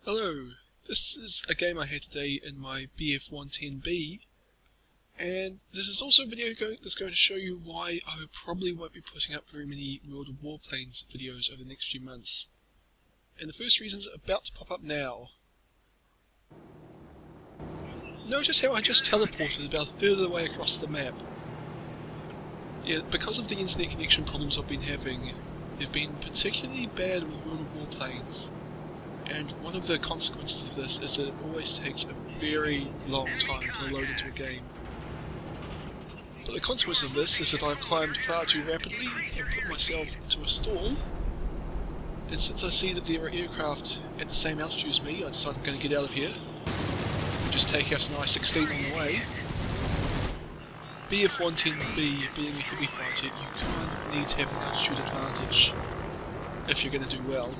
Hello, this is a game I had today in my BF110B, and this is also a video that's going to show you why I probably won't be putting up very many World of Warplanes videos over the next few months. And the first reason is about to pop up now. Notice how I just teleported about a third of the way across the map. Yeah, because of the internet connection problems I've been having, they've been particularly bad with World of Warplanes. And one of the consequences of this is that it always takes a very long time to load into a game. But the consequence of this is that I've climbed far too rapidly and put myself into a stall. And since I see that there are aircraft at the same altitude as me, I decided I'm going to get out of here and just take out an I-16 on the way. BF110B being a heavy fighter, you kind of need to have an altitude advantage if you're going to do well.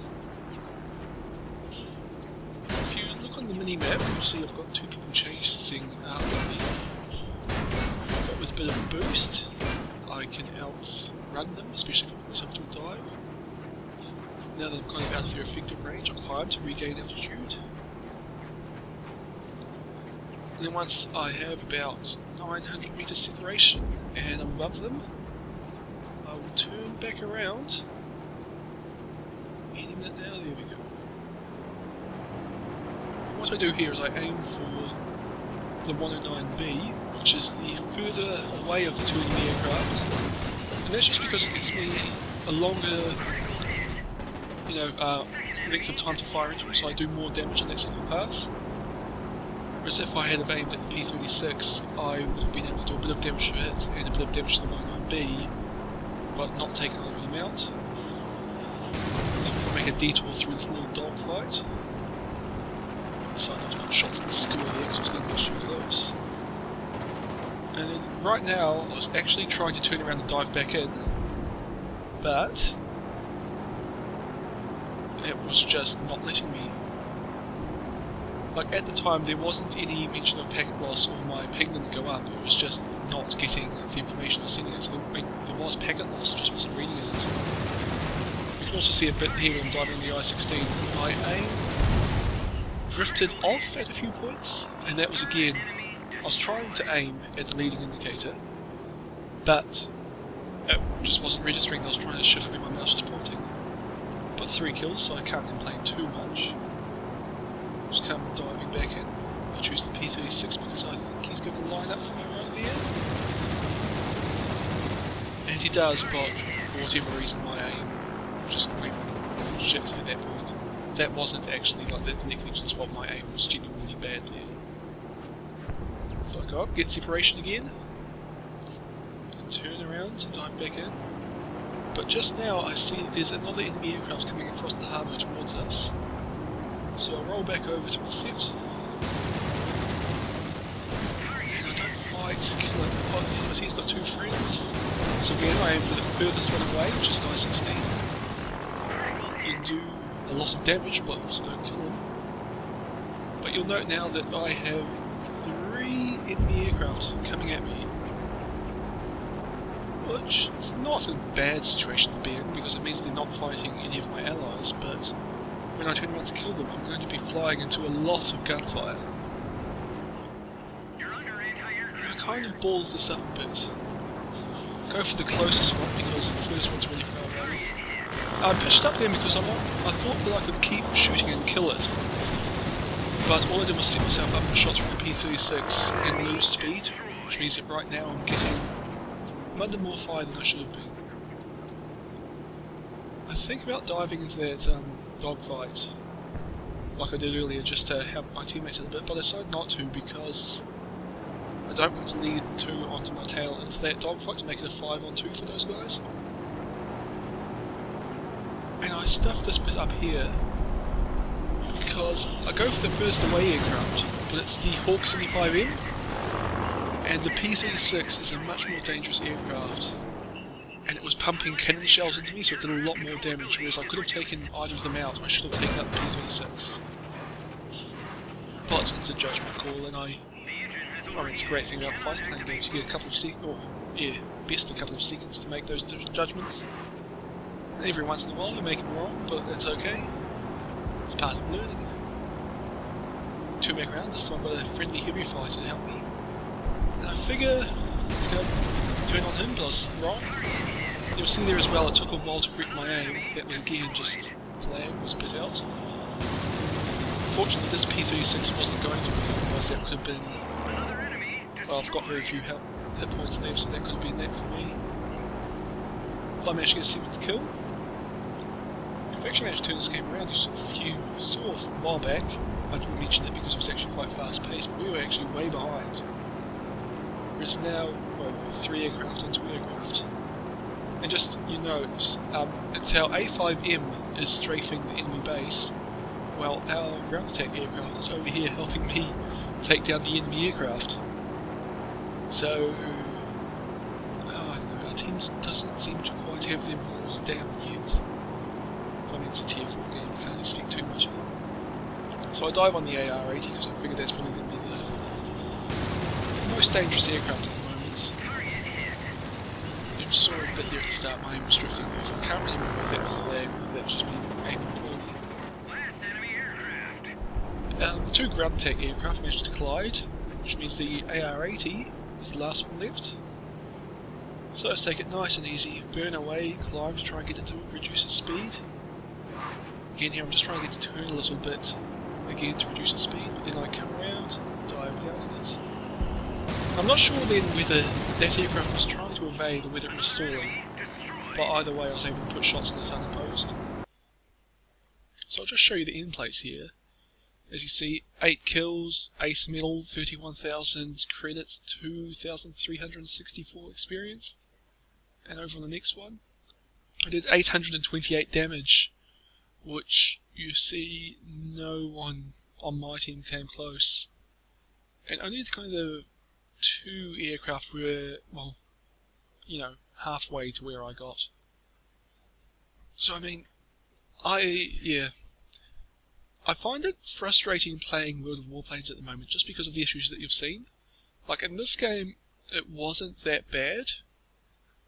If you look on the mini-map, you'll see I've got two people chasing after me. But with a bit of a boost, I can outrun them, especially if I put myself to a dive. Now that I'm kind of out of their effective range, I'll climb to regain altitude. And then once I have about 900 meters separation and I'm above them, I will turn back around. Any minute now, there we go. What I do here is I aim for the 109B, which is the further away of the two enemy aircraft, and that's just because it gives me a longer, length of time to fire into it, so I do more damage in that single pass. Whereas if I had have aimed at the P-36, I would have been able to do a bit of damage to it and a bit of damage to the 109B, but not taking over the mount. So I'm going to make a detour through this little dogfight. Decided not to put shots in the skewer there because I was getting much too close. And then right now I was actually trying to turn around and dive back in, but it was just not letting me. Like at the time there wasn't any mention of packet loss or my ping didn't go up, it was just not getting the information I was sending it. So there was packet loss, it just wasn't reading it. You can also see a bit here when I'm diving the I-16. My aim drifted off at a few points, and that was again, I was trying to aim at the leading indicator, but it just wasn't registering. I was trying to shift where my mouse was pointing. Got 3 kills, so I can't complain too much. Just come diving back in. I choose the P-36 because I think he's going to line up for me right there. And he does, but for whatever reason my aim just went shit at that point. That wasn't actually like the negligence fault, my aim was genuinely bad there. So I go up, get separation again, and turn around to dive back in. But just now I see that there's another enemy aircraft coming across the harbour towards us. So I roll back over to intercept. And I don't quite kill it, but I see he's got 2 friends. So again I aim for the furthest one away, which is I-16. You do a lot of damage, but also don't kill him. But you'll note now that I have 3 enemy aircraft coming at me, which is not a bad situation to be in because it means they're not fighting any of my allies, but when I turn around to kill them I'm going to be flying into a lot of gunfire. I kind of balls this up a bit. Go for the closest one because the first one's really far away. I pitched up there because I thought that I could keep shooting and kill it, but all I did was set myself up for shots from the P-36 and lose speed, which means that right now I'm getting under more fire than I should have been. I think about diving into that dogfight like I did earlier just to help my teammates a little bit, but I decided not to because I don't want to lead 2 onto my tail into that dogfight to make it a 5-on-2 for those guys. And I stuffed this bit up here because I go for the first away aircraft, but it's the Hawk 75M, and the P-36 is a much more dangerous aircraft, and it was pumping cannon shells into me, so it did a lot more damage, whereas I could have taken either of them out. I should have taken out the P-36. But it's a judgment call, and I mean, it's a great thing about fighter plane games. You get a couple of best a couple of seconds to make those judgments. And every once in a while you make them wrong, but that's okay. It's part of learning. turn back around. This time I've got a friendly heavy fighter to help me. And I figure it's going to turn on him, but I was wrong. You'll see there as well, it took a while to correct my aim. That was again just flag was a bit out. Unfortunately this P-36 wasn't going to be, otherwise that could have been... Well, I've got very few hit points left, so that could have been that for me. But I managed to get a 7th kill. I've actually managed to turn this game around. You saw a while back, I didn't mention it because it was actually quite fast paced, but we were actually way behind. Whereas now, well, 3 aircraft and 2 aircraft. And just, you note, it's how A5M is strafing the enemy base, while our ground attack aircraft is over here helping me take down the enemy aircraft. So, I don't know, our team doesn't seem to quite have their balls down yet. I mean, it's a tier 4 game, you can't expect too much of it. So I dive on the AR-80 because I figured that's probably going to be the most dangerous aircraft at the moment. You saw a bit there at the start, my aim was drifting off. I can't really remember if that was the lag or if that was just me aiming poorly. The 2 ground attack aircraft managed to collide, which means the AR-80 is the last one left. So let's take it nice and easy, burn away, climb to try and get it to reduce its speed. Again here I'm just trying to get it to turn a little bit, again to reduce its speed, but then I come around, dive down on it. I'm not sure then whether that aircraft was trying to evade or whether it was stalling, but either way I was able to put shots in it unopposed. So I'll just show you the end plates here. As you see, 8 kills, ace medal, 31,000 credits, 2,364 experience. And over on the next one, I did 828 damage, which you see no one on my team came close. And only the kind of 2 aircraft were, well, you know, halfway to where I got. So I mean, I find it frustrating playing World of Warplanes at the moment just because of the issues that you've seen. Like in this game, it wasn't that bad.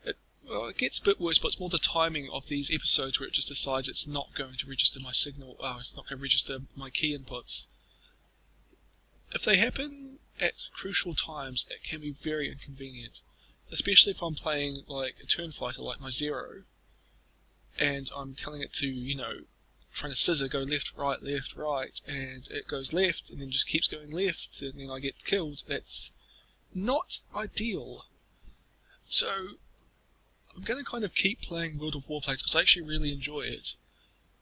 It gets a bit worse, but it's more the timing of these episodes where it just decides it's not going to register my signal, it's not going to register my key inputs. If they happen at crucial times, it can be very inconvenient. Especially if I'm playing like a turn fighter like my Zero, and I'm telling it to, you know, trying to scissor, go left, right, and it goes left, and then just keeps going left, and then I get killed. That's not ideal. So, I'm going to kind of keep playing World of Warplanes because I actually really enjoy it,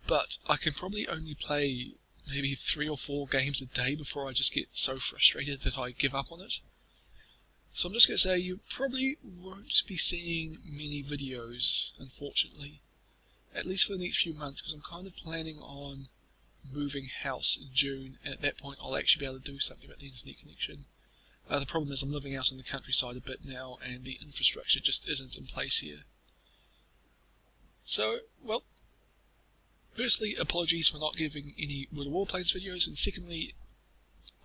but I can probably only play maybe 3 or 4 games a day before I just get so frustrated that I give up on it. So I'm just going to say you probably won't be seeing many videos, unfortunately. At least for the next few months, because I'm kind of planning on moving house in June, and at that point I'll actually be able to do something about the internet connection. The problem is I'm living out in the countryside a bit now, and the infrastructure just isn't in place here. So, well, firstly, apologies for not giving any World of Warplanes videos, and secondly,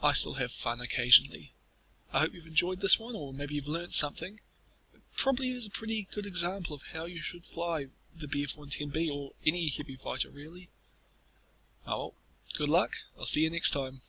I still have fun occasionally. I hope you've enjoyed this one, or maybe you've learnt something. It probably is a pretty good example of how you should fly the BF-110B, or any heavy fighter really. Oh well, good luck, I'll see you next time.